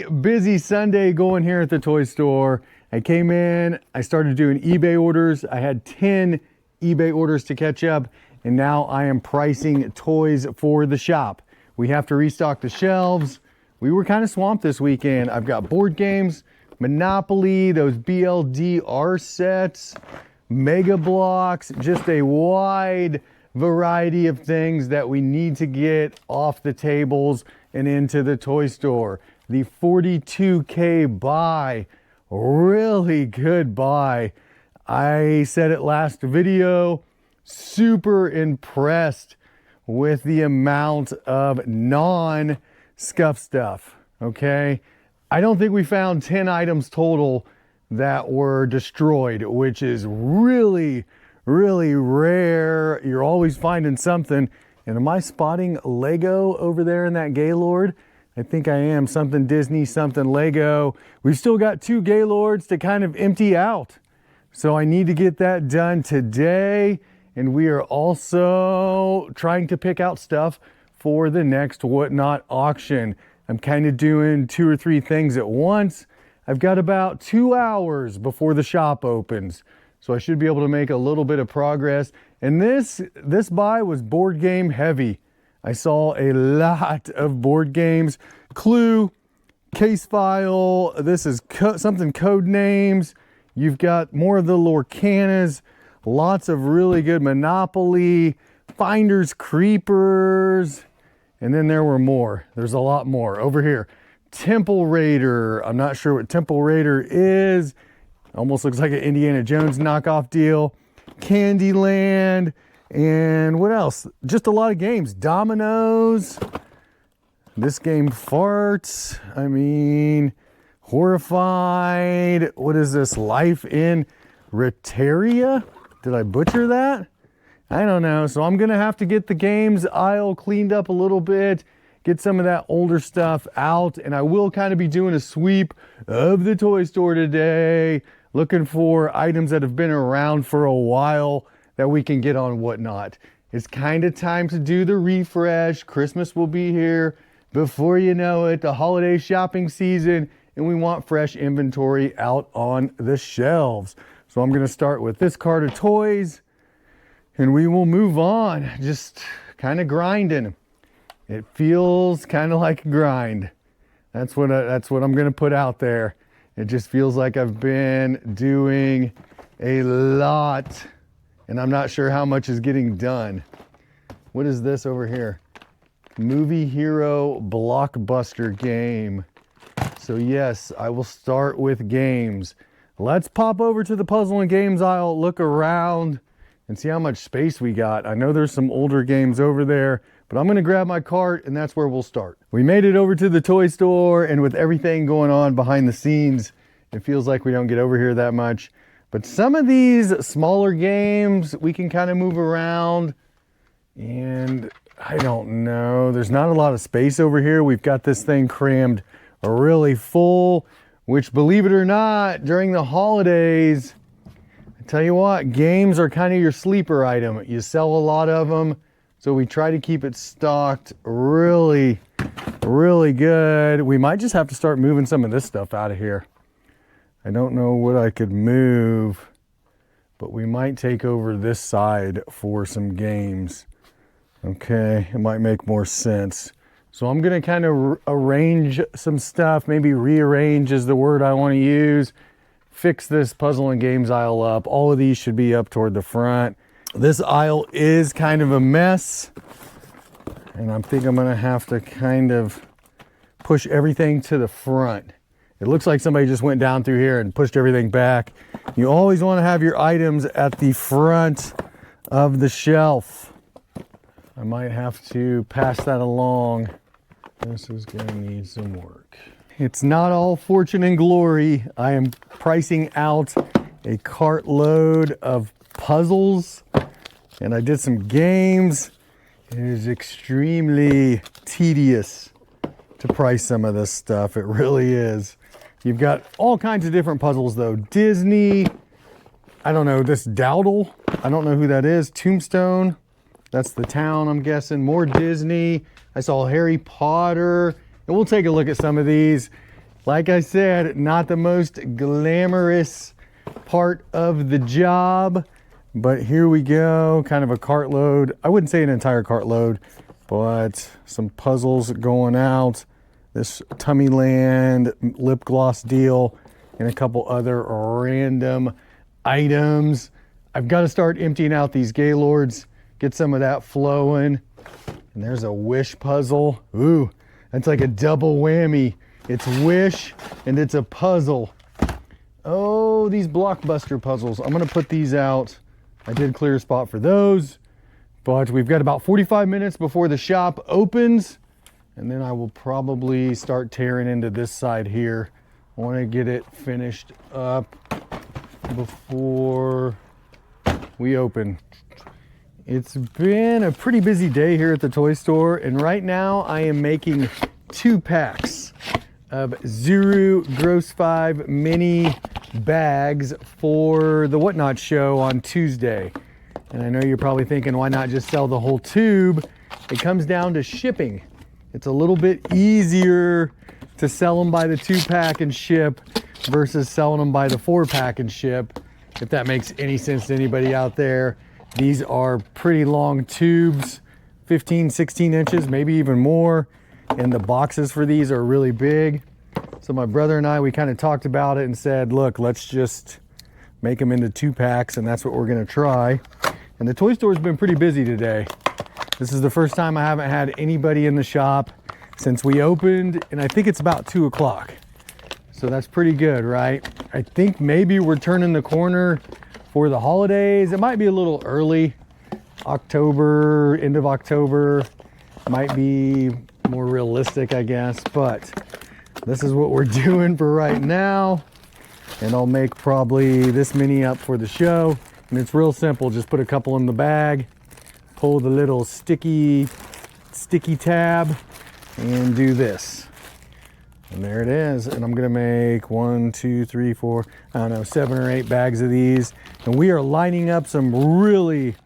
Really busy Sunday going here at the toy store. I came in, I started doing eBay orders. I had 10 eBay orders to catch up, and now I am pricing toys for the shop. We have to restock the shelves. We were kind of swamped this weekend. I've got board games, Monopoly, those BLDR sets, Mega Bloks, just a wide variety of things that we need to get off the tables and into the toy store. The 42K buy, really good buy. I said it last video, super impressed with the amount of non-scuff stuff, okay? I don't think we found 10 items total that were destroyed, which is really, really rare. You're always finding something. And am I spotting Lego over there in that Gaylord? I think I am. Something Disney, something Lego. We've still got 2 Gaylords to kind of empty out. So I need to get that done today. And we are also trying to pick out stuff for the next Whatnot auction. I'm kind of doing 2 or 3 things at once. I've got about 2 hours before the shop opens. So I should be able to make a little bit of progress. And this buy was board game heavy. I saw a lot of board games. Clue, Case File, this is something Code Names. You've got more of the Lorcanas, lots of really good Monopoly, Finders Creepers, and then there were more. There's a lot more. Over here, Temple Raider. I'm not sure what Temple Raider is. Almost looks like an Indiana Jones knockoff deal. Candyland, and what else? Just a lot of games. Dominoes. This game farts. I mean, Horrified. What is this? Life in Reteria? Did I butcher that? I don't know. So I'm going to have to get the games aisle cleaned up a little bit, get some of that older stuff out, and I will kind of be doing a sweep of the toy store today, looking for items that have been around for a while that we can get on Whatnot. It's kind of time to do the refresh. Christmas will be here before you know it, the holiday shopping season, and we want fresh inventory out on the shelves. So I'm going to start with this cart of toys, and we will move on, just kind of grinding. It feels kind of like a grind. That's what I'm going to put out there. It just feels like I've been doing a lot, and I'm not sure how much is getting done. What is this over here? Movie Hero Blockbuster game. So yes, I will start with games. Let's pop over to the puzzle and games aisle, look around, and see how much space we got. I know there's some older games over there, but I'm gonna grab my cart and that's where we'll start. We made it over to the toy store, and with everything going on behind the scenes, it feels like we don't get over here that much. But some of these smaller games, we can kind of move around, and I don't know. There's not a lot of space over here. We've got this thing crammed really full, which, believe it or not, during the holidays, I tell you what, games are kind of your sleeper item. You sell a lot of them, so we try to keep it stocked really, really good. We might just have to start moving some of this stuff out of here. I don't know what I could move, but we might take over this side for some games. Okay, it might make more sense. So I'm going to kind of arrange some stuff, maybe rearrange is the word I want to use. Fix this puzzle and games aisle up. All of these should be up toward the front. This aisle is kind of a mess, and I think I'm going to have to kind of push everything to the front. It looks like somebody just went down through here and pushed everything back. You always want to have your items at the front of the shelf. I might have to pass that along. This is going to need some work. It's not all fortune and glory. I am pricing out a cartload of puzzles, and I did some games. It is extremely tedious to price some of this stuff. It really is. You've got all kinds of different puzzles though. Disney, I don't know, this Dowdle, I don't know who that is. Tombstone, that's the town I'm guessing. More Disney. I saw Harry Potter. And we'll take a look at some of these. Like I said, not the most glamorous part of the job, but here we go. Kind of a cartload. I wouldn't say an entire cartload, but some puzzles going out. This Tummyland lip gloss deal and a couple other random items. I've got to start emptying out these Gaylords, get some of that flowing. And there's a Wish puzzle. Ooh, that's like a double whammy. It's Wish and it's a puzzle. Oh, these blockbuster puzzles. I'm gonna put these out. I did clear a spot for those, but we've got about 45 minutes before the shop opens, and then I will probably start tearing into this side here. I want to get it finished up before we open. It's been a pretty busy day here at the toy store, and right now I am making 2 packs of Zuru Gross 5 mini bags for the Whatnot show on Tuesday. And I know you're probably thinking, why not just sell the whole tube? It comes down to shipping. It's a little bit easier to sell them by the 2-pack and ship versus selling them by the 4-pack and ship, if that makes any sense to anybody out there. These are pretty long tubes, 15, 16 inches, maybe even more. And the boxes for these are really big. So my brother and I, we kind of talked about it and said, look, let's just make them into 2-packs, and that's what we're gonna try. And the toy store's been pretty busy today. This is the first time I haven't had anybody in the shop since we opened, and I think it's about 2 o'clock. So that's pretty good, right? I think maybe we're turning the corner for the holidays. It might be a little early. October, end of October might be more realistic, I guess, but this is what we're doing for right now. And I'll make probably this many up for the show. And it's real simple. Just put a couple in the bag, pull the little sticky tab, and do this. And there it is. And I'm gonna make 1, 2, 3, 4, I don't know, 7 or 8 bags of these. And we are lining up some really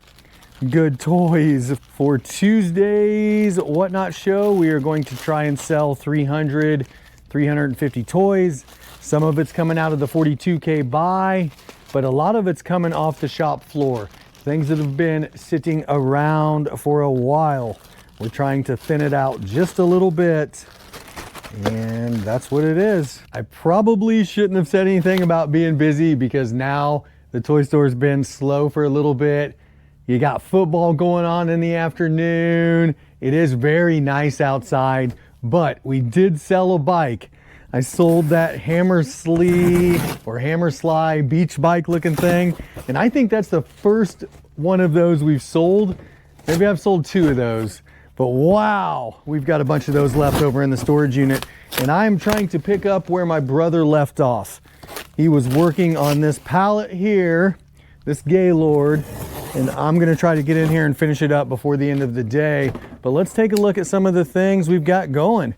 good toys for Tuesday's Whatnot show. We are going to try and sell 350 toys. Some of it's coming out of the 42K buy, but a lot of it's coming off the shop floor. Things that have been sitting around for a while. We're trying to thin it out just a little bit, and that's what it is. I probably shouldn't have said anything about being busy, because now the toy store's been slow for a little bit. You got football going on in the afternoon. It is very nice outside, but we did sell a bike. I sold that Hammer Sly beach bike looking thing. And I think that's the first one of those we've sold. Maybe I've sold 2 of those, but wow, we've got a bunch of those left over in the storage unit. And I'm trying to pick up where my brother left off. He was working on this pallet here, this Gaylord, and I'm gonna try to get in here and finish it up before the end of the day. But let's take a look at some of the things we've got going.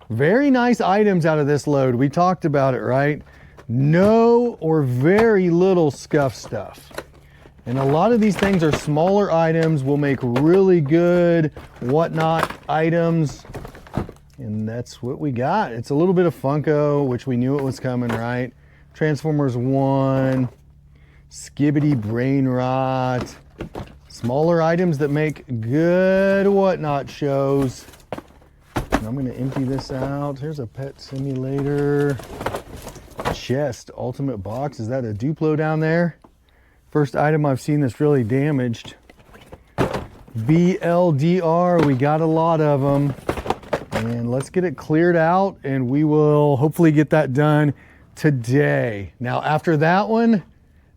Very nice items out of this load. We talked about it, right? No or very little scuff stuff. And a lot of these things are smaller items, will make really good Whatnot items. And that's what we got. It's a little bit of Funko, which we knew it was coming, right? Transformers 1, Skibbity Brain Rot. Smaller items that make good Whatnot shows. And I'm gonna empty this out. Here's a pet simulator. Chest, ultimate box. Is that a Duplo down there? First item I've seen that's really damaged. BLDR, we got a lot of them. And let's get it cleared out, and we will hopefully get that done today. Now after that one,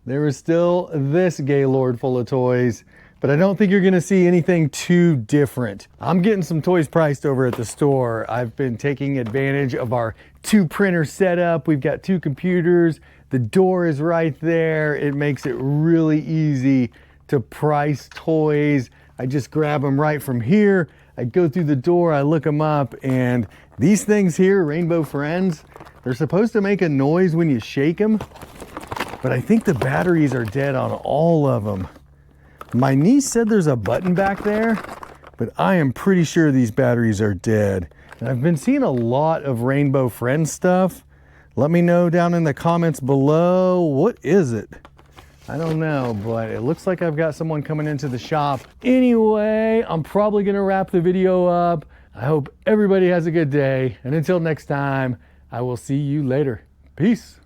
there is still this Gaylord full of toys, but I don't think you're gonna see anything too different. I'm getting some toys priced over at the store. I've been taking advantage of our 2 printer setup. We've got 2 computers. The door is right there. It makes it really easy to price toys. I just grab them right from here. I go through the door, I look them up, and these things here, Rainbow Friends, they're supposed to make a noise when you shake them, but I think the batteries are dead on all of them. My niece said there's a button back there, but I am pretty sure these batteries are dead. And I've been seeing a lot of Rainbow Friends stuff, Let me know down in the comments below. What is it? I don't know, but it looks like I've got someone coming into the shop. Anyway, I'm probably gonna wrap the video up. I hope everybody has a good day. And until next time, I will see you later. Peace.